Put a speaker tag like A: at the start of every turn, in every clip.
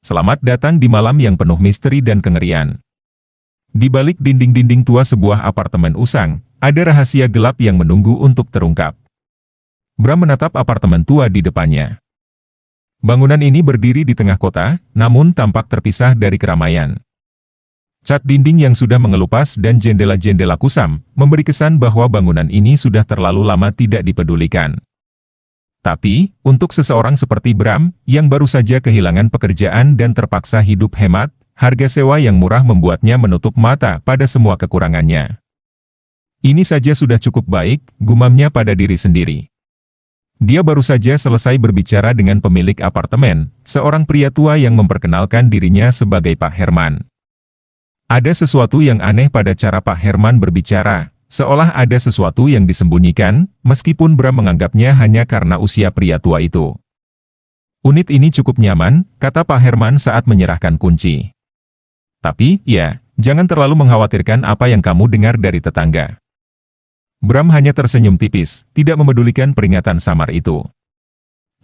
A: Selamat datang di malam yang penuh misteri dan kengerian. Di balik dinding-dinding tua sebuah apartemen usang, ada rahasia gelap yang menunggu untuk terungkap. Bram menatap apartemen tua di depannya. Bangunan ini berdiri di tengah kota, namun tampak terpisah dari keramaian. Cat dinding yang sudah mengelupas dan jendela-jendela kusam, memberi kesan bahwa bangunan ini sudah terlalu lama tidak dipedulikan. Tapi, untuk seseorang seperti Bram, yang baru saja kehilangan pekerjaan dan terpaksa hidup hemat, harga sewa yang murah membuatnya menutup mata pada semua kekurangannya. Ini saja sudah cukup baik, gumamnya pada diri sendiri. Dia baru saja selesai berbicara dengan pemilik apartemen, seorang pria tua yang memperkenalkan dirinya sebagai Pak Herman. Ada sesuatu yang aneh pada cara Pak Herman berbicara, seolah ada sesuatu yang disembunyikan, meskipun Bram menganggapnya hanya karena usia pria tua itu. Unit ini cukup nyaman, kata Pak Herman saat menyerahkan kunci. Tapi, ya, jangan terlalu mengkhawatirkan apa yang kamu dengar dari tetangga. Bram hanya tersenyum tipis, tidak memedulikan peringatan samar itu.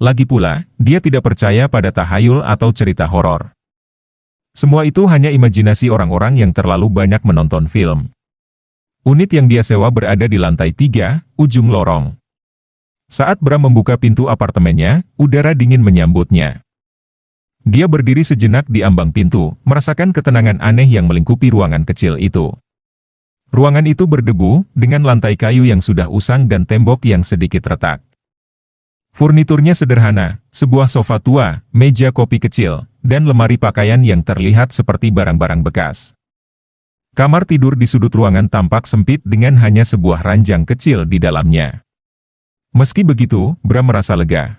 A: Lagi pula, dia tidak percaya pada tahayul atau cerita horor. Semua itu hanya imajinasi orang-orang yang terlalu banyak menonton film. Unit yang dia sewa berada di lantai 3, ujung lorong. Saat Bram membuka pintu apartemennya, udara dingin menyambutnya. Dia berdiri sejenak di ambang pintu, merasakan ketenangan aneh yang melingkupi ruangan kecil itu. Ruangan itu berdebu, dengan lantai kayu yang sudah usang dan tembok yang sedikit retak. Furniturnya sederhana, sebuah sofa tua, meja kopi kecil, dan lemari pakaian yang terlihat seperti barang-barang bekas. Kamar tidur di sudut ruangan tampak sempit dengan hanya sebuah ranjang kecil di dalamnya. Meski begitu, Bram merasa lega.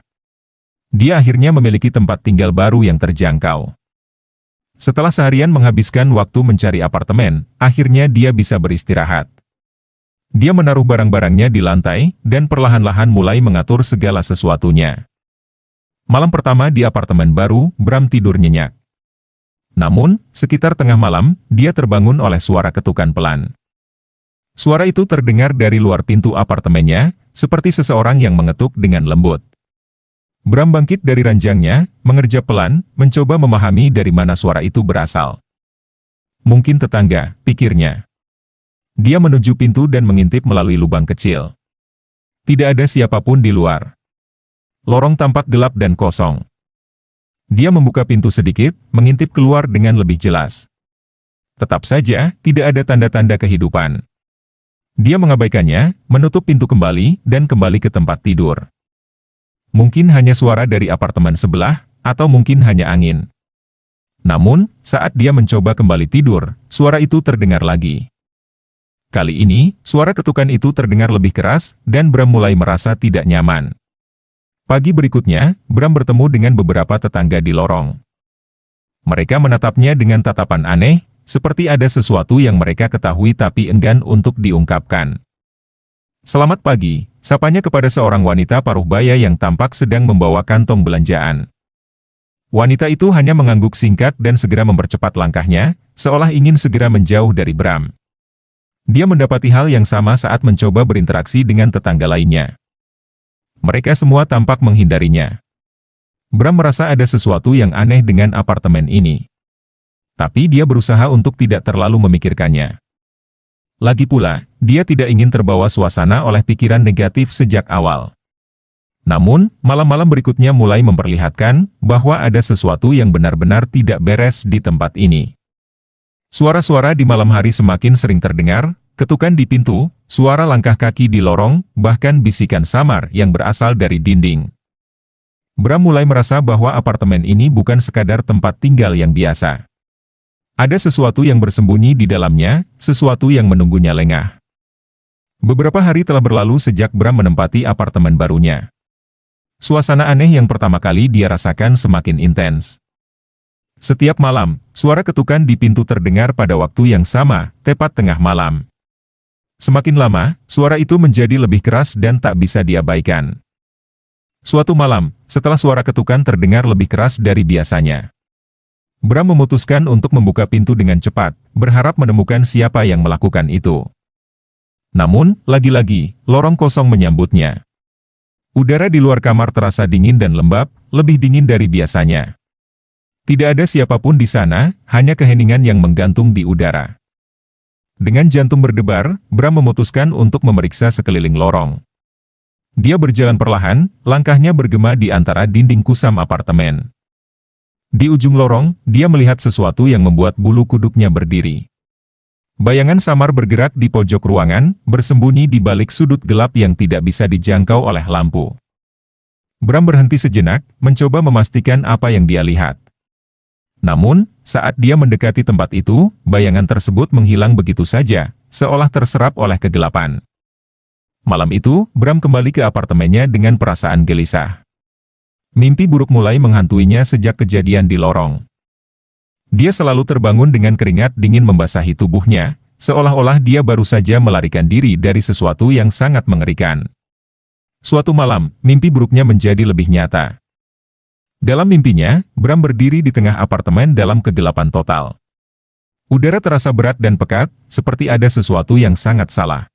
A: Dia akhirnya memiliki tempat tinggal baru yang terjangkau. Setelah seharian menghabiskan waktu mencari apartemen, akhirnya dia bisa beristirahat. Dia menaruh barang-barangnya di lantai, dan perlahan-lahan mulai mengatur segala sesuatunya. Malam pertama di apartemen baru, Bram tidur nyenyak. Namun, sekitar tengah malam, dia terbangun oleh suara ketukan pelan. Suara itu terdengar dari luar pintu apartemennya, seperti seseorang yang mengetuk dengan lembut. Bram bangkit dari ranjangnya, mengerja pelan, mencoba memahami dari mana suara itu berasal. Mungkin tetangga, pikirnya. Dia menuju pintu dan mengintip melalui lubang kecil. Tidak ada siapapun di luar. Lorong tampak gelap dan kosong. Dia membuka pintu sedikit, mengintip keluar dengan lebih jelas. Tetap saja, tidak ada tanda-tanda kehidupan. Dia mengabaikannya, menutup pintu kembali, dan kembali ke tempat tidur. Mungkin hanya suara dari apartemen sebelah, atau mungkin hanya angin. Namun, saat dia mencoba kembali tidur, suara itu terdengar lagi. Kali ini, suara ketukan itu terdengar lebih keras, dan Bram mulai merasa tidak nyaman. Pagi berikutnya, Bram bertemu dengan beberapa tetangga di lorong. Mereka menatapnya dengan tatapan aneh, seperti ada sesuatu yang mereka ketahui tapi enggan untuk diungkapkan. Selamat pagi, sapanya kepada seorang wanita paruh baya yang tampak sedang membawa kantong belanjaan. Wanita itu hanya mengangguk singkat dan segera mempercepat langkahnya, seolah ingin segera menjauh dari Bram. Dia mendapati hal yang sama saat mencoba berinteraksi dengan tetangga lainnya. Mereka semua tampak menghindarinya. Bram merasa ada sesuatu yang aneh dengan apartemen ini. Tapi dia berusaha untuk tidak terlalu memikirkannya. Lagi pula, dia tidak ingin terbawa suasana oleh pikiran negatif sejak awal. Namun, malam-malam berikutnya mulai memperlihatkan bahwa ada sesuatu yang benar-benar tidak beres di tempat ini. Suara-suara di malam hari semakin sering terdengar, ketukan di pintu, suara langkah kaki di lorong, bahkan bisikan samar yang berasal dari dinding. Bram mulai merasa bahwa apartemen ini bukan sekadar tempat tinggal yang biasa. Ada sesuatu yang bersembunyi di dalamnya, sesuatu yang menunggunya lengah. Beberapa hari telah berlalu sejak Bram menempati apartemen barunya. Suasana aneh yang pertama kali dia rasakan semakin intens. Setiap malam, suara ketukan di pintu terdengar pada waktu yang sama, tepat tengah malam. Semakin lama, suara itu menjadi lebih keras dan tak bisa diabaikan. Suatu malam, setelah suara ketukan terdengar lebih keras dari biasanya, Bram memutuskan untuk membuka pintu dengan cepat, berharap menemukan siapa yang melakukan itu. Namun, lagi-lagi, lorong kosong menyambutnya. Udara di luar kamar terasa dingin dan lembab, lebih dingin dari biasanya. Tidak ada siapapun di sana, hanya keheningan yang menggantung di udara. Dengan jantung berdebar, Bram memutuskan untuk memeriksa sekeliling lorong. Dia berjalan perlahan, langkahnya bergema di antara dinding kusam apartemen. Di ujung lorong, dia melihat sesuatu yang membuat bulu kuduknya berdiri. Bayangan samar bergerak di pojok ruangan, bersembunyi di balik sudut gelap yang tidak bisa dijangkau oleh lampu. Bram berhenti sejenak, mencoba memastikan apa yang dia lihat. Namun, saat dia mendekati tempat itu, bayangan tersebut menghilang begitu saja, seolah terserap oleh kegelapan. Malam itu, Bram kembali ke apartemennya dengan perasaan gelisah. Mimpi buruk mulai menghantuinya sejak kejadian di lorong. Dia selalu terbangun dengan keringat dingin membasahi tubuhnya, seolah-olah dia baru saja melarikan diri dari sesuatu yang sangat mengerikan. Suatu malam, mimpi buruknya menjadi lebih nyata. Dalam mimpinya, Bram berdiri di tengah apartemen dalam kegelapan total. Udara terasa berat dan pekat, seperti ada sesuatu yang sangat salah.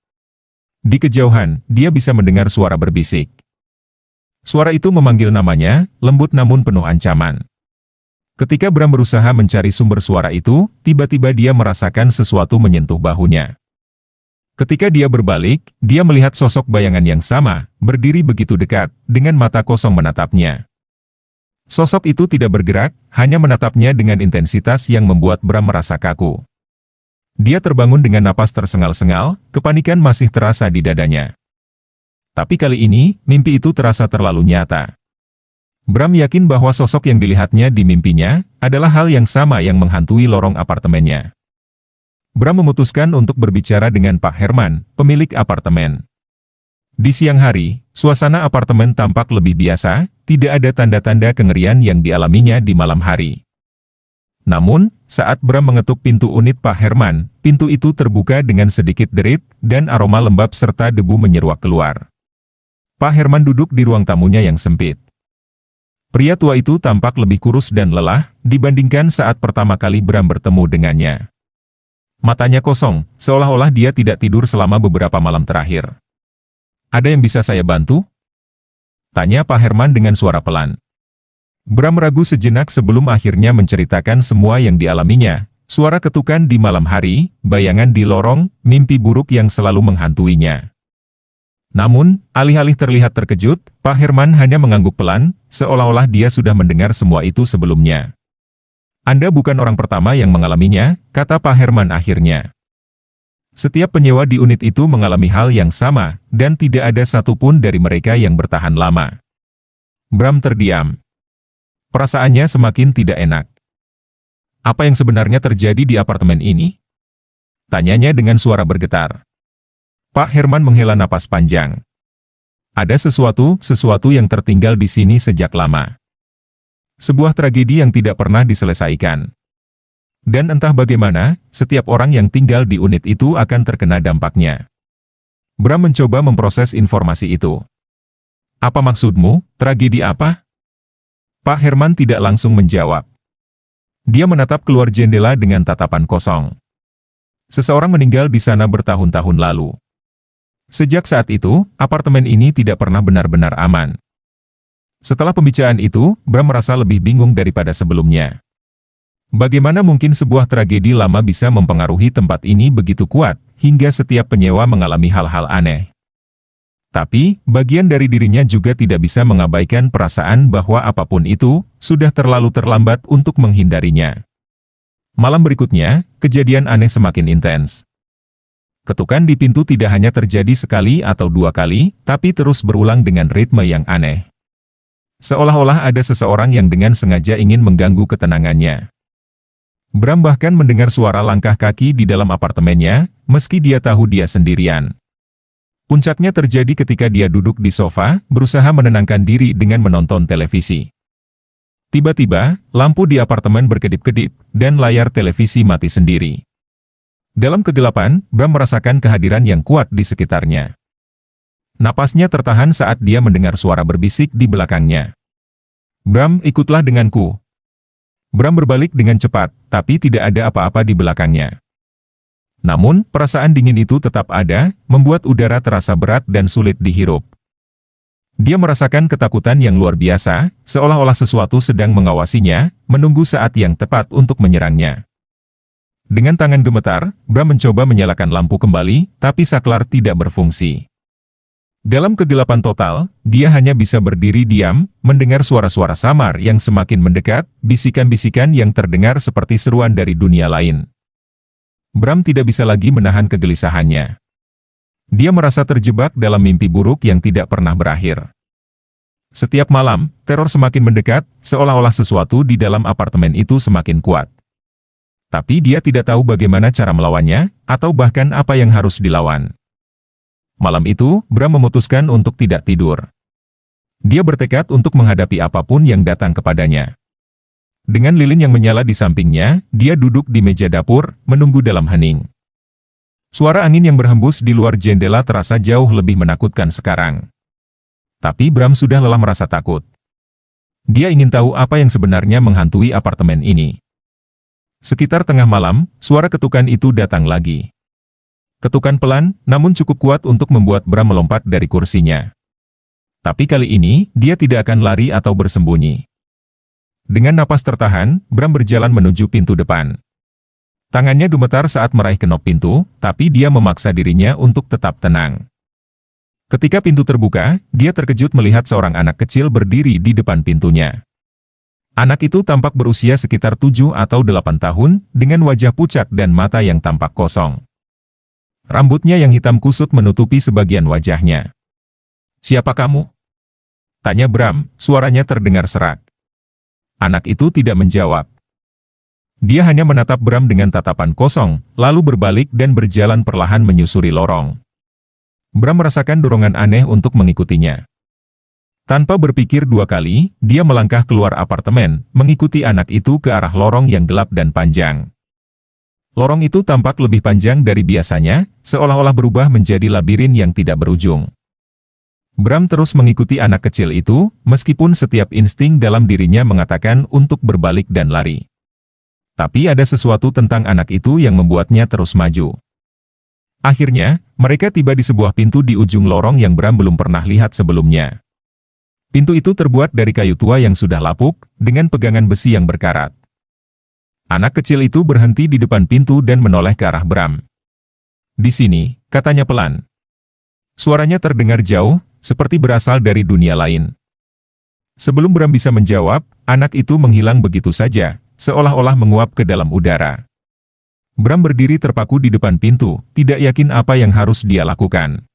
A: Di kejauhan, dia bisa mendengar suara berbisik. Suara itu memanggil namanya, lembut namun penuh ancaman. Ketika Bram berusaha mencari sumber suara itu, tiba-tiba dia merasakan sesuatu menyentuh bahunya. Ketika dia berbalik, dia melihat sosok bayangan yang sama, berdiri begitu dekat, dengan mata kosong menatapnya. Sosok itu tidak bergerak, hanya menatapnya dengan intensitas yang membuat Bram merasa kaku. Dia terbangun dengan napas tersengal-sengal, kepanikan masih terasa di dadanya. Tapi kali ini, mimpi itu terasa terlalu nyata. Bram yakin bahwa sosok yang dilihatnya di mimpinya, adalah hal yang sama yang menghantui lorong apartemennya. Bram memutuskan untuk berbicara dengan Pak Herman, pemilik apartemen. Di siang hari, suasana apartemen tampak lebih biasa, tidak ada tanda-tanda kengerian yang dialaminya di malam hari. Namun, saat Bram mengetuk pintu unit Pak Herman, pintu itu terbuka dengan sedikit derit, dan aroma lembab serta debu menyeruak keluar. Pak Herman duduk di ruang tamunya yang sempit. Pria tua itu tampak lebih kurus dan lelah, dibandingkan saat pertama kali Bram bertemu dengannya. Matanya kosong, seolah-olah dia tidak tidur selama beberapa malam terakhir. "Ada yang bisa saya bantu?" tanya Pak Herman dengan suara pelan. Bram ragu sejenak sebelum akhirnya menceritakan semua yang dialaminya, suara ketukan di malam hari, bayangan di lorong, mimpi buruk yang selalu menghantuinya. Namun, alih-alih terlihat terkejut, Pak Herman hanya mengangguk pelan, seolah-olah dia sudah mendengar semua itu sebelumnya. "Anda bukan orang pertama yang mengalaminya," kata Pak Herman akhirnya. "Setiap penyewa di unit itu mengalami hal yang sama, dan tidak ada satupun dari mereka yang bertahan lama." Bram terdiam. Perasaannya semakin tidak enak. "Apa yang sebenarnya terjadi di apartemen ini?" tanyanya dengan suara bergetar. Pak Herman menghela napas panjang. "Ada sesuatu yang tertinggal di sini sejak lama. Sebuah tragedi yang tidak pernah diselesaikan. Dan entah bagaimana, setiap orang yang tinggal di unit itu akan terkena dampaknya." Bram mencoba memproses informasi itu. "Apa maksudmu? Tragedi apa?" Pak Herman tidak langsung menjawab. Dia menatap keluar jendela dengan tatapan kosong. "Seseorang meninggal di sana bertahun-tahun lalu. Sejak saat itu, apartemen ini tidak pernah benar-benar aman." Setelah pembicaraan itu, Bram merasa lebih bingung daripada sebelumnya. Bagaimana mungkin sebuah tragedi lama bisa mempengaruhi tempat ini begitu kuat, hingga setiap penyewa mengalami hal-hal aneh? Tapi, bagian dari dirinya juga tidak bisa mengabaikan perasaan bahwa apapun itu, sudah terlalu terlambat untuk menghindarinya. Malam berikutnya, kejadian aneh semakin intens. Ketukan di pintu tidak hanya terjadi sekali atau dua kali, tapi terus berulang dengan ritme yang aneh. Seolah-olah ada seseorang yang dengan sengaja ingin mengganggu ketenangannya. Bram bahkan mendengar suara langkah kaki di dalam apartemennya, meski dia tahu dia sendirian. Puncaknya terjadi ketika dia duduk di sofa, berusaha menenangkan diri dengan menonton televisi. Tiba-tiba, lampu di apartemen berkedip-kedip, dan layar televisi mati sendiri. Dalam kegelapan, Bram merasakan kehadiran yang kuat di sekitarnya. Napasnya tertahan saat dia mendengar suara berbisik di belakangnya. "Bram, ikutlah denganku." Bram berbalik dengan cepat, tapi tidak ada apa-apa di belakangnya. Namun, perasaan dingin itu tetap ada, membuat udara terasa berat dan sulit dihirup. Dia merasakan ketakutan yang luar biasa, seolah-olah sesuatu sedang mengawasinya, menunggu saat yang tepat untuk menyerangnya. Dengan tangan gemetar, Bram mencoba menyalakan lampu kembali, tapi saklar tidak berfungsi. Dalam kegelapan total, dia hanya bisa berdiri diam, mendengar suara-suara samar yang semakin mendekat, bisikan-bisikan yang terdengar seperti seruan dari dunia lain. Bram tidak bisa lagi menahan kegelisahannya. Dia merasa terjebak dalam mimpi buruk yang tidak pernah berakhir. Setiap malam, teror semakin mendekat, seolah-olah sesuatu di dalam apartemen itu semakin kuat. Tapi dia tidak tahu bagaimana cara melawannya, atau bahkan apa yang harus dilawan. Malam itu, Bram memutuskan untuk tidak tidur. Dia bertekad untuk menghadapi apapun yang datang kepadanya. Dengan lilin yang menyala di sampingnya, dia duduk di meja dapur, menunggu dalam hening. Suara angin yang berhembus di luar jendela terasa jauh lebih menakutkan sekarang. Tapi Bram sudah lelah merasa takut. Dia ingin tahu apa yang sebenarnya menghantui apartemen ini. Sekitar tengah malam, suara ketukan itu datang lagi. Ketukan pelan, namun cukup kuat untuk membuat Bram melompat dari kursinya. Tapi kali ini, dia tidak akan lari atau bersembunyi. Dengan napas tertahan, Bram berjalan menuju pintu depan. Tangannya gemetar saat meraih kenop pintu, tapi dia memaksa dirinya untuk tetap tenang. Ketika pintu terbuka, dia terkejut melihat seorang anak kecil berdiri di depan pintunya. Anak itu tampak berusia sekitar 7 atau 8 tahun, dengan wajah pucat dan mata yang tampak kosong. Rambutnya yang hitam kusut menutupi sebagian wajahnya. "Siapa kamu?" tanya Bram, suaranya terdengar serak. Anak itu tidak menjawab. Dia hanya menatap Bram dengan tatapan kosong, lalu berbalik dan berjalan perlahan menyusuri lorong. Bram merasakan dorongan aneh untuk mengikutinya. Tanpa berpikir dua kali, dia melangkah keluar apartemen, mengikuti anak itu ke arah lorong yang gelap dan panjang. Lorong itu tampak lebih panjang dari biasanya, seolah-olah berubah menjadi labirin yang tidak berujung. Bram terus mengikuti anak kecil itu, meskipun setiap insting dalam dirinya mengatakan untuk berbalik dan lari. Tapi ada sesuatu tentang anak itu yang membuatnya terus maju. Akhirnya, mereka tiba di sebuah pintu di ujung lorong yang Bram belum pernah lihat sebelumnya. Pintu itu terbuat dari kayu tua yang sudah lapuk, dengan pegangan besi yang berkarat. Anak kecil itu berhenti di depan pintu dan menoleh ke arah Bram. "Di sini," katanya pelan. Suaranya terdengar jauh, seperti berasal dari dunia lain. Sebelum Bram bisa menjawab, anak itu menghilang begitu saja, seolah-olah menguap ke dalam udara. Bram berdiri terpaku di depan pintu, tidak yakin apa yang harus dia lakukan.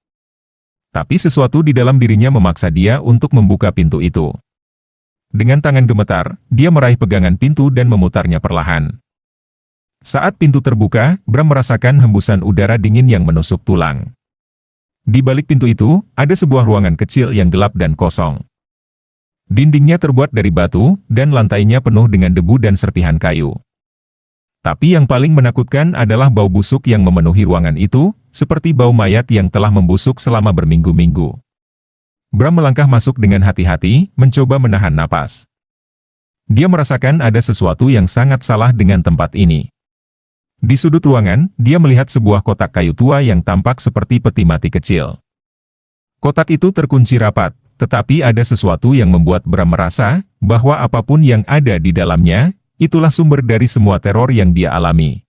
A: Tapi sesuatu di dalam dirinya memaksa dia untuk membuka pintu itu. Dengan tangan gemetar, dia meraih pegangan pintu dan memutarnya perlahan. Saat pintu terbuka, Bram merasakan hembusan udara dingin yang menusuk tulang. Di balik pintu itu, ada sebuah ruangan kecil yang gelap dan kosong. Dindingnya terbuat dari batu, dan lantainya penuh dengan debu dan serpihan kayu. Tapi yang paling menakutkan adalah bau busuk yang memenuhi ruangan itu, seperti bau mayat yang telah membusuk selama berminggu-minggu. Bram melangkah masuk dengan hati-hati, mencoba menahan napas. Dia merasakan ada sesuatu yang sangat salah dengan tempat ini. Di sudut ruangan, dia melihat sebuah kotak kayu tua yang tampak seperti peti mati kecil. Kotak itu terkunci rapat, tetapi ada sesuatu yang membuat Bram merasa bahwa apapun yang ada di dalamnya, itulah sumber dari semua teror yang dia alami.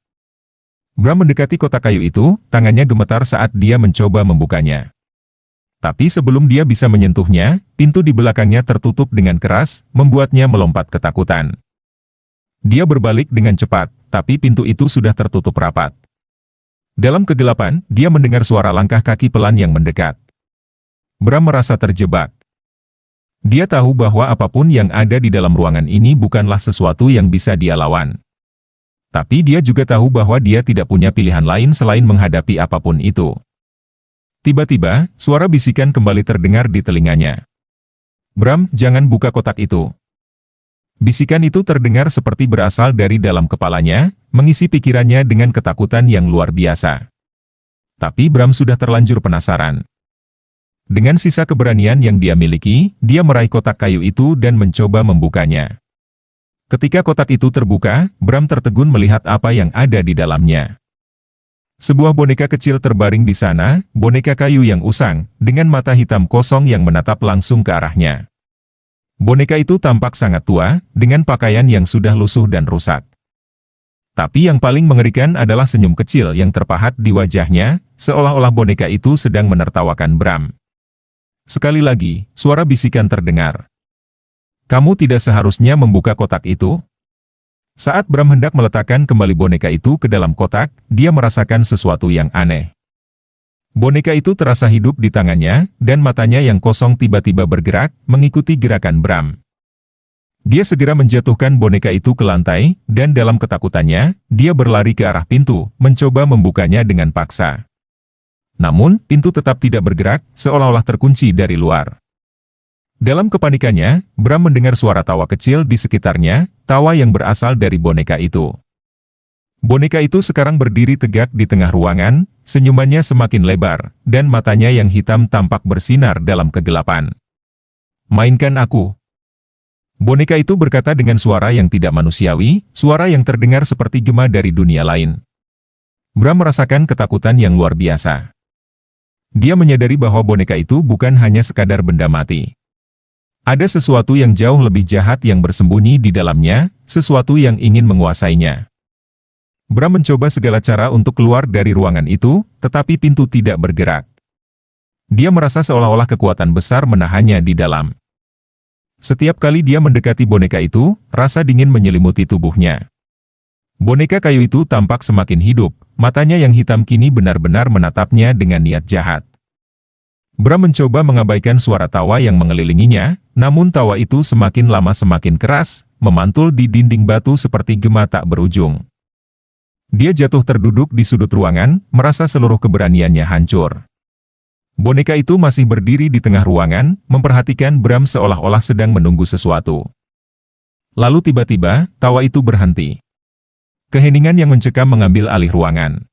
A: Bram mendekati kotak kayu itu, tangannya gemetar saat dia mencoba membukanya. Tapi sebelum dia bisa menyentuhnya, pintu di belakangnya tertutup dengan keras, membuatnya melompat ketakutan. Dia berbalik dengan cepat, tapi pintu itu sudah tertutup rapat. Dalam kegelapan, dia mendengar suara langkah kaki pelan yang mendekat. Bram merasa terjebak. Dia tahu bahwa apapun yang ada di dalam ruangan ini bukanlah sesuatu yang bisa dia lawan. Tapi dia juga tahu bahwa dia tidak punya pilihan lain selain menghadapi apapun itu. Tiba-tiba, suara bisikan kembali terdengar di telinganya. "Bram, jangan buka kotak itu." Bisikan itu terdengar seperti berasal dari dalam kepalanya, mengisi pikirannya dengan ketakutan yang luar biasa. Tapi Bram sudah terlanjur penasaran. Dengan sisa keberanian yang dia miliki, dia meraih kotak kayu itu dan mencoba membukanya. Ketika kotak itu terbuka, Bram tertegun melihat apa yang ada di dalamnya. Sebuah boneka kecil terbaring di sana, boneka kayu yang usang, dengan mata hitam kosong yang menatap langsung ke arahnya. Boneka itu tampak sangat tua, dengan pakaian yang sudah lusuh dan rusak. Tapi yang paling mengerikan adalah senyum kecil yang terpahat di wajahnya, seolah-olah boneka itu sedang menertawakan Bram. Sekali lagi, suara bisikan terdengar. "Kamu tidak seharusnya membuka kotak itu." Saat Bram hendak meletakkan kembali boneka itu ke dalam kotak, dia merasakan sesuatu yang aneh. Boneka itu terasa hidup di tangannya, dan matanya yang kosong tiba-tiba bergerak, mengikuti gerakan Bram. Dia segera menjatuhkan boneka itu ke lantai, dan dalam ketakutannya, dia berlari ke arah pintu, mencoba membukanya dengan paksa. Namun, pintu tetap tidak bergerak, seolah-olah terkunci dari luar. Dalam kepanikannya, Bram mendengar suara tawa kecil di sekitarnya, tawa yang berasal dari boneka itu. Boneka itu sekarang berdiri tegak di tengah ruangan, senyumannya semakin lebar, dan matanya yang hitam tampak bersinar dalam kegelapan. "Mainkan aku." Boneka itu berkata dengan suara yang tidak manusiawi, suara yang terdengar seperti gema dari dunia lain. Bram merasakan ketakutan yang luar biasa. Dia menyadari bahwa boneka itu bukan hanya sekadar benda mati. Ada sesuatu yang jauh lebih jahat yang bersembunyi di dalamnya, sesuatu yang ingin menguasainya. Bram mencoba segala cara untuk keluar dari ruangan itu, tetapi pintu tidak bergerak. Dia merasa seolah-olah kekuatan besar menahannya di dalam. Setiap kali dia mendekati boneka itu, rasa dingin menyelimuti tubuhnya. Boneka kayu itu tampak semakin hidup, matanya yang hitam kini benar-benar menatapnya dengan niat jahat. Bram mencoba mengabaikan suara tawa yang mengelilinginya, namun tawa itu semakin lama semakin keras, memantul di dinding batu seperti gema tak berujung. Dia jatuh terduduk di sudut ruangan, merasa seluruh keberaniannya hancur. Boneka itu masih berdiri di tengah ruangan, memperhatikan Bram seolah-olah sedang menunggu sesuatu. Lalu tiba-tiba, tawa itu berhenti. Keheningan yang mencekam mengambil alih ruangan.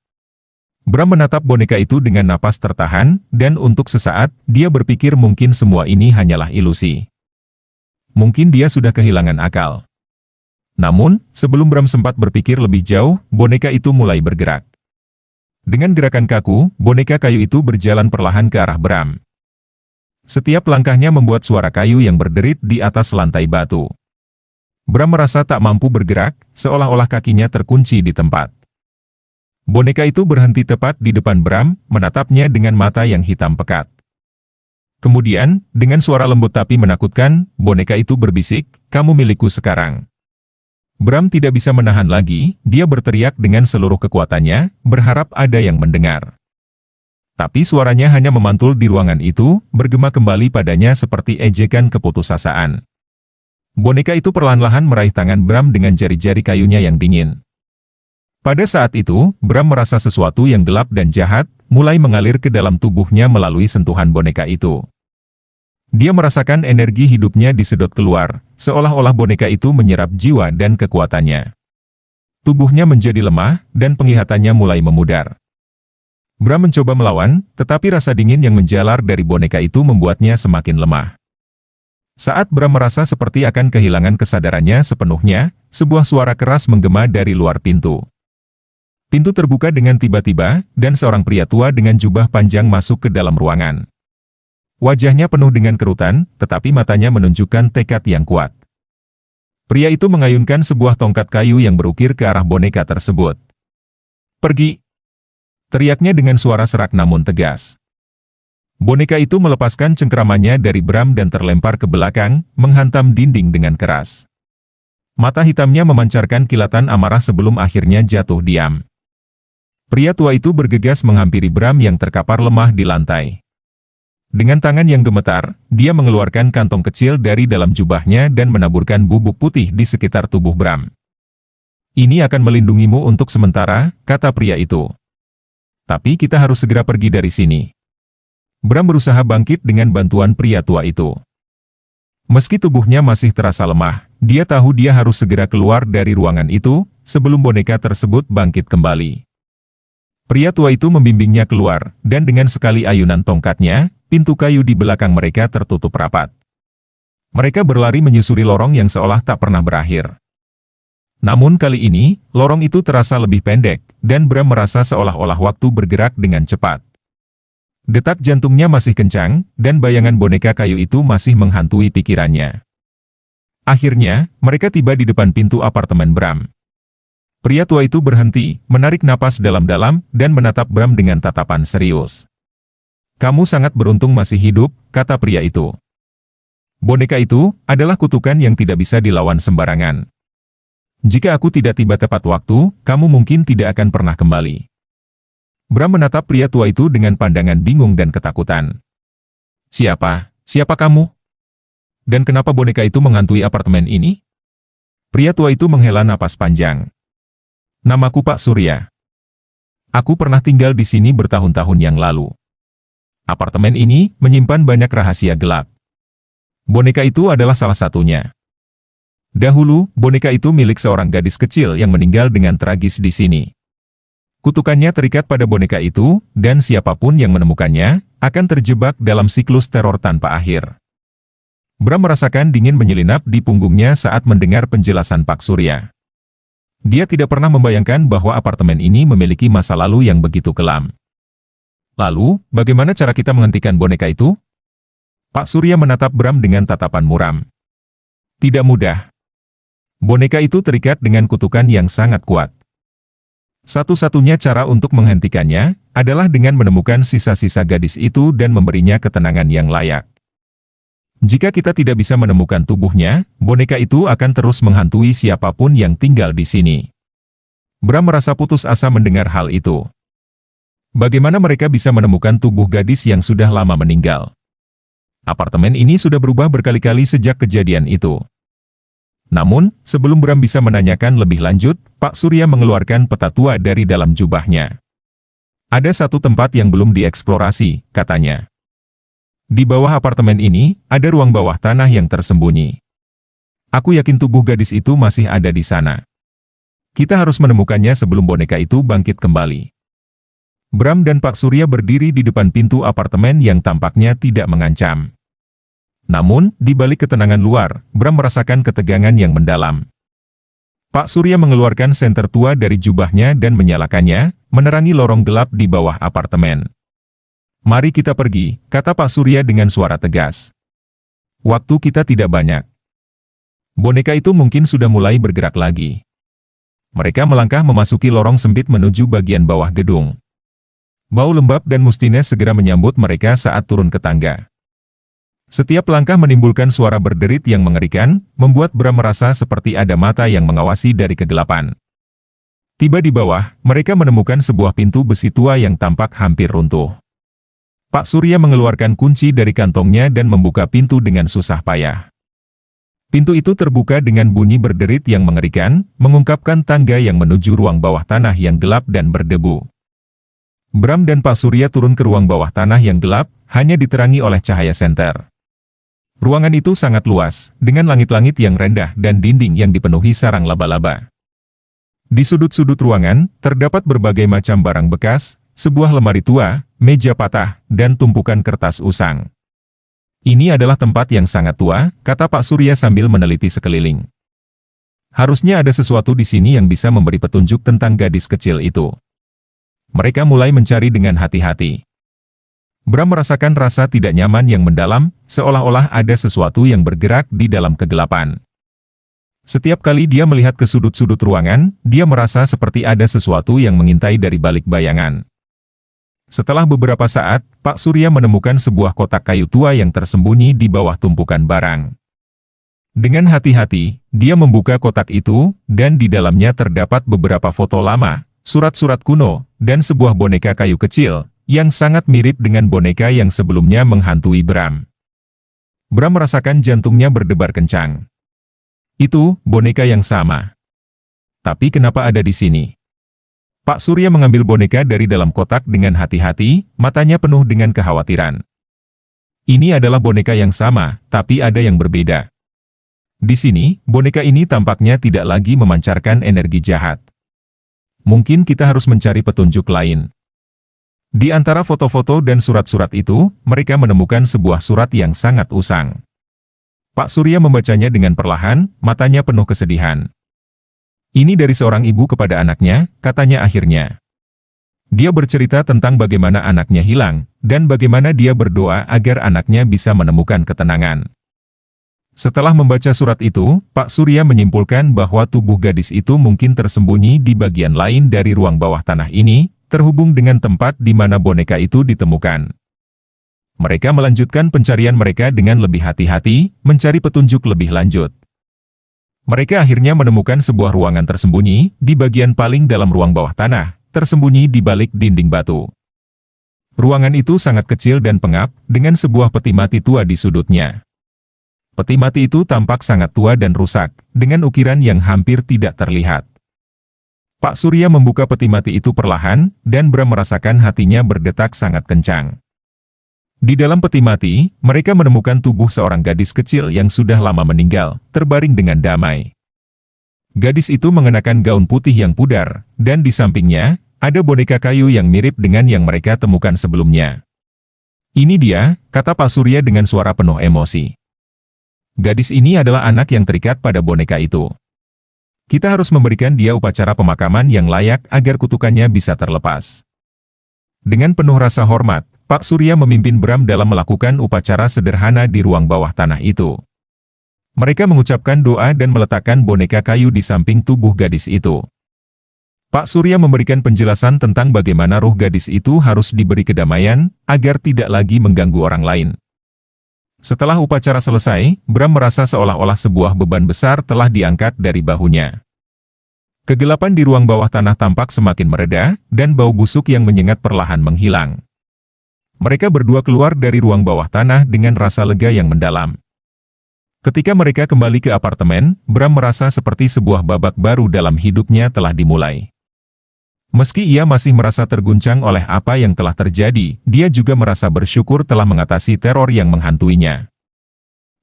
A: Bram menatap boneka itu dengan napas tertahan, dan untuk sesaat, dia berpikir mungkin semua ini hanyalah ilusi. Mungkin dia sudah kehilangan akal. Namun, sebelum Bram sempat berpikir lebih jauh, boneka itu mulai bergerak. Dengan gerakan kaku, boneka kayu itu berjalan perlahan ke arah Bram. Setiap langkahnya membuat suara kayu yang berderit di atas lantai batu. Bram merasa tak mampu bergerak, seolah-olah kakinya terkunci di tempat. Boneka itu berhenti tepat di depan Bram, menatapnya dengan mata yang hitam pekat. Kemudian, dengan suara lembut tapi menakutkan, boneka itu berbisik, "Kamu milikku sekarang." Bram tidak bisa menahan lagi, dia berteriak dengan seluruh kekuatannya, berharap ada yang mendengar. Tapi suaranya hanya memantul di ruangan itu, bergema kembali padanya seperti ejekan keputusasaan. Boneka itu perlahan-lahan meraih tangan Bram dengan jari-jari kayunya yang dingin. Pada saat itu, Bram merasa sesuatu yang gelap dan jahat, mulai mengalir ke dalam tubuhnya melalui sentuhan boneka itu. Dia merasakan energi hidupnya disedot keluar, seolah-olah boneka itu menyerap jiwa dan kekuatannya. Tubuhnya menjadi lemah, dan penglihatannya mulai memudar. Bram mencoba melawan, tetapi rasa dingin yang menjalar dari boneka itu membuatnya semakin lemah. Saat Bram merasa seperti akan kehilangan kesadarannya sepenuhnya, sebuah suara keras menggema dari luar pintu. Pintu terbuka dengan tiba-tiba, dan seorang pria tua dengan jubah panjang masuk ke dalam ruangan. Wajahnya penuh dengan kerutan, tetapi matanya menunjukkan tekad yang kuat. Pria itu mengayunkan sebuah tongkat kayu yang berukir ke arah boneka tersebut. "Pergi!" teriaknya dengan suara serak namun tegas. Boneka itu melepaskan cengkeramannya dari Bram dan terlempar ke belakang, menghantam dinding dengan keras. Mata hitamnya memancarkan kilatan amarah sebelum akhirnya jatuh diam. Pria tua itu bergegas menghampiri Bram yang terkapar lemah di lantai. Dengan tangan yang gemetar, dia mengeluarkan kantong kecil dari dalam jubahnya dan menaburkan bubuk putih di sekitar tubuh Bram. "Ini akan melindungimu untuk sementara," kata pria itu. "Tapi kita harus segera pergi dari sini." Bram berusaha bangkit dengan bantuan pria tua itu. Meski tubuhnya masih terasa lemah, dia tahu dia harus segera keluar dari ruangan itu, sebelum boneka tersebut bangkit kembali. Pria tua itu membimbingnya keluar, dan dengan sekali ayunan tongkatnya, pintu kayu di belakang mereka tertutup rapat. Mereka berlari menyusuri lorong yang seolah tak pernah berakhir. Namun kali ini, lorong itu terasa lebih pendek, dan Bram merasa seolah-olah waktu bergerak dengan cepat. Detak jantungnya masih kencang, dan bayangan boneka kayu itu masih menghantui pikirannya. Akhirnya, mereka tiba di depan pintu apartemen Bram. Pria tua itu berhenti, menarik napas dalam-dalam, dan menatap Bram dengan tatapan serius. "Kamu sangat beruntung masih hidup," kata pria itu. "Boneka itu adalah kutukan yang tidak bisa dilawan sembarangan. Jika aku tidak tiba tepat waktu, kamu mungkin tidak akan pernah kembali." Bram menatap pria tua itu dengan pandangan bingung dan ketakutan. Siapa kamu? Dan kenapa boneka itu menghantui apartemen ini?" Pria tua itu menghela napas panjang. "Namaku Pak Surya. Aku pernah tinggal di sini bertahun-tahun yang lalu. Apartemen ini menyimpan banyak rahasia gelap. Boneka itu adalah salah satunya. Dahulu, boneka itu milik seorang gadis kecil yang meninggal dengan tragis di sini. Kutukannya terikat pada boneka itu, dan siapapun yang menemukannya, akan terjebak dalam siklus teror tanpa akhir." Bram merasakan dingin menyelinap di punggungnya saat mendengar penjelasan Pak Surya. Dia tidak pernah membayangkan bahwa apartemen ini memiliki masa lalu yang begitu kelam. "Lalu, bagaimana cara kita menghentikan boneka itu?" Pak Surya menatap Bram dengan tatapan muram. "Tidak mudah. Boneka itu terikat dengan kutukan yang sangat kuat. Satu-satunya cara untuk menghentikannya adalah dengan menemukan sisa-sisa gadis itu dan memberinya ketenangan yang layak. Jika kita tidak bisa menemukan tubuhnya, boneka itu akan terus menghantui siapapun yang tinggal di sini." Bram merasa putus asa mendengar hal itu. Bagaimana mereka bisa menemukan tubuh gadis yang sudah lama meninggal? Apartemen ini sudah berubah berkali-kali sejak kejadian itu. Namun, sebelum Bram bisa menanyakan lebih lanjut, Pak Surya mengeluarkan peta tua dari dalam jubahnya. "Ada satu tempat yang belum dieksplorasi," katanya. "Di bawah apartemen ini, ada ruang bawah tanah yang tersembunyi. Aku yakin tubuh gadis itu masih ada di sana. Kita harus menemukannya sebelum boneka itu bangkit kembali." Bram dan Pak Surya berdiri di depan pintu apartemen yang tampaknya tidak mengancam. Namun, di balik ketenangan luar, Bram merasakan ketegangan yang mendalam. Pak Surya mengeluarkan senter tua dari jubahnya dan menyalakannya, menerangi lorong gelap di bawah apartemen. "Mari kita pergi," kata Pak Surya dengan suara tegas. "Waktu kita tidak banyak." Boneka itu mungkin sudah mulai bergerak lagi. Mereka melangkah memasuki lorong sempit menuju bagian bawah gedung. Bau lembab dan mustineh segera menyambut mereka saat turun ke tangga. Setiap langkah menimbulkan suara berderit yang mengerikan, membuat Bram merasa seperti ada mata yang mengawasi dari kegelapan. Tiba di bawah, mereka menemukan sebuah pintu besi tua yang tampak hampir runtuh. Pak Surya mengeluarkan kunci dari kantongnya dan membuka pintu dengan susah payah. Pintu itu terbuka dengan bunyi berderit yang mengerikan, mengungkapkan tangga yang menuju ruang bawah tanah yang gelap dan berdebu. Bram dan Pak Surya turun ke ruang bawah tanah yang gelap, hanya diterangi oleh cahaya senter. Ruangan itu sangat luas, dengan langit-langit yang rendah dan dinding yang dipenuhi sarang laba-laba. Di sudut-sudut ruangan, terdapat berbagai macam barang bekas, sebuah lemari tua, meja patah, dan tumpukan kertas usang. "Ini adalah tempat yang sangat tua," kata Pak Surya sambil meneliti sekeliling. "Harusnya ada sesuatu di sini yang bisa memberi petunjuk tentang gadis kecil itu." Mereka mulai mencari dengan hati-hati. Bram merasakan rasa tidak nyaman yang mendalam, seolah-olah ada sesuatu yang bergerak di dalam kegelapan. Setiap kali dia melihat ke sudut-sudut ruangan, dia merasa seperti ada sesuatu yang mengintai dari balik bayangan. Setelah beberapa saat, Pak Surya menemukan sebuah kotak kayu tua yang tersembunyi di bawah tumpukan barang. Dengan hati-hati, dia membuka kotak itu, dan di dalamnya terdapat beberapa foto lama, surat-surat kuno, dan sebuah boneka kayu kecil, yang sangat mirip dengan boneka yang sebelumnya menghantui Bram. Bram merasakan jantungnya berdebar kencang. Itu boneka yang sama. Tapi kenapa ada di sini? Pak Surya mengambil boneka dari dalam kotak dengan hati-hati, matanya penuh dengan kekhawatiran. Ini adalah boneka yang sama, tapi ada yang berbeda. Di sini, boneka ini tampaknya tidak lagi memancarkan energi jahat. Mungkin kita harus mencari petunjuk lain. Di antara foto-foto dan surat-surat itu, mereka menemukan sebuah surat yang sangat usang. Pak Surya membacanya dengan perlahan, matanya penuh kesedihan. Ini dari seorang ibu kepada anaknya, katanya akhirnya. Dia bercerita tentang bagaimana anaknya hilang, dan bagaimana dia berdoa agar anaknya bisa menemukan ketenangan. Setelah membaca surat itu, Pak Surya menyimpulkan bahwa tubuh gadis itu mungkin tersembunyi di bagian lain dari ruang bawah tanah ini, terhubung dengan tempat di mana boneka itu ditemukan. Mereka melanjutkan pencarian mereka dengan lebih hati-hati, mencari petunjuk lebih lanjut. Mereka akhirnya menemukan sebuah ruangan tersembunyi di bagian paling dalam ruang bawah tanah, tersembunyi di balik dinding batu. Ruangan itu sangat kecil dan pengap, dengan sebuah peti mati tua di sudutnya. Peti mati itu tampak sangat tua dan rusak, dengan ukiran yang hampir tidak terlihat. Pak Surya membuka peti mati itu perlahan, dan Bram merasakan hatinya berdetak sangat kencang. Di dalam peti mati, mereka menemukan tubuh seorang gadis kecil yang sudah lama meninggal, terbaring dengan damai. Gadis itu mengenakan gaun putih yang pudar, dan di sampingnya, ada boneka kayu yang mirip dengan yang mereka temukan sebelumnya. "Ini dia," kata Pak Surya dengan suara penuh emosi. "Gadis ini adalah anak yang terikat pada boneka itu. Kita harus memberikan dia upacara pemakaman yang layak agar kutukannya bisa terlepas." Dengan penuh rasa hormat, Pak Surya memimpin Bram dalam melakukan upacara sederhana di ruang bawah tanah itu. Mereka mengucapkan doa dan meletakkan boneka kayu di samping tubuh gadis itu. Pak Surya memberikan penjelasan tentang bagaimana ruh gadis itu harus diberi kedamaian, agar tidak lagi mengganggu orang lain. Setelah upacara selesai, Bram merasa seolah-olah sebuah beban besar telah diangkat dari bahunya. Kegelapan di ruang bawah tanah tampak semakin mereda, dan bau busuk yang menyengat perlahan menghilang. Mereka berdua keluar dari ruang bawah tanah dengan rasa lega yang mendalam. Ketika mereka kembali ke apartemen, Bram merasa seperti sebuah babak baru dalam hidupnya telah dimulai. Meski ia masih merasa terguncang oleh apa yang telah terjadi, dia juga merasa bersyukur telah mengatasi teror yang menghantuinya.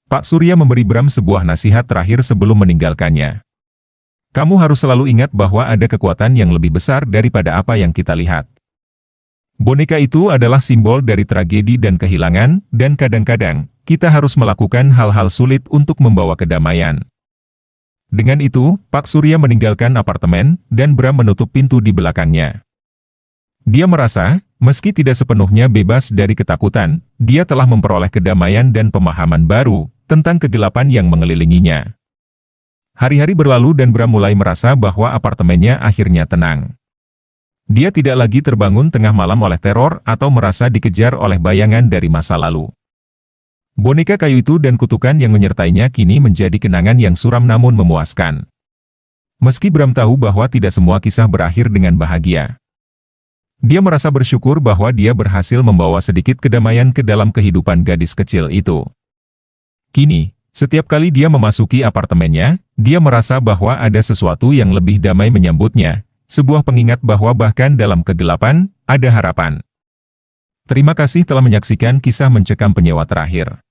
A: Pak Surya memberi Bram sebuah nasihat terakhir sebelum meninggalkannya. "Kamu harus selalu ingat bahwa ada kekuatan yang lebih besar daripada apa yang kita lihat. Boneka itu adalah simbol dari tragedi dan kehilangan, dan kadang-kadang, kita harus melakukan hal-hal sulit untuk membawa kedamaian." Dengan itu, Pak Surya meninggalkan apartemen, dan Bram menutup pintu di belakangnya. Dia merasa, meski tidak sepenuhnya bebas dari ketakutan, dia telah memperoleh kedamaian dan pemahaman baru tentang kegelapan yang mengelilinginya. Hari-hari berlalu dan Bram mulai merasa bahwa apartemennya akhirnya tenang. Dia tidak lagi terbangun tengah malam oleh teror atau merasa dikejar oleh bayangan dari masa lalu. Boneka kayu itu dan kutukan yang menyertainya kini menjadi kenangan yang suram namun memuaskan. Meski Bram tahu bahwa tidak semua kisah berakhir dengan bahagia. Dia merasa bersyukur bahwa dia berhasil membawa sedikit kedamaian ke dalam kehidupan gadis kecil itu. Kini, setiap kali dia memasuki apartemennya, dia merasa bahwa ada sesuatu yang lebih damai menyambutnya, sebuah pengingat bahwa bahkan dalam kegelapan, ada harapan. Terima kasih telah menyaksikan kisah Mencekam Penyewa terakhir.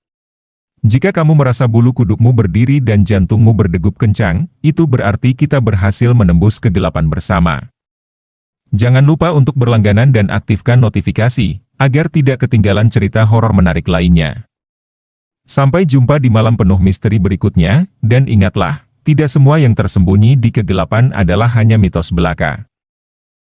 A: Jika kamu merasa bulu kudukmu berdiri dan jantungmu berdegup kencang, itu berarti kita berhasil menembus kegelapan bersama. Jangan lupa untuk berlangganan dan aktifkan notifikasi, agar tidak ketinggalan cerita horor menarik lainnya. Sampai jumpa di malam penuh misteri berikutnya, dan ingatlah, tidak semua yang tersembunyi di kegelapan adalah hanya mitos belaka.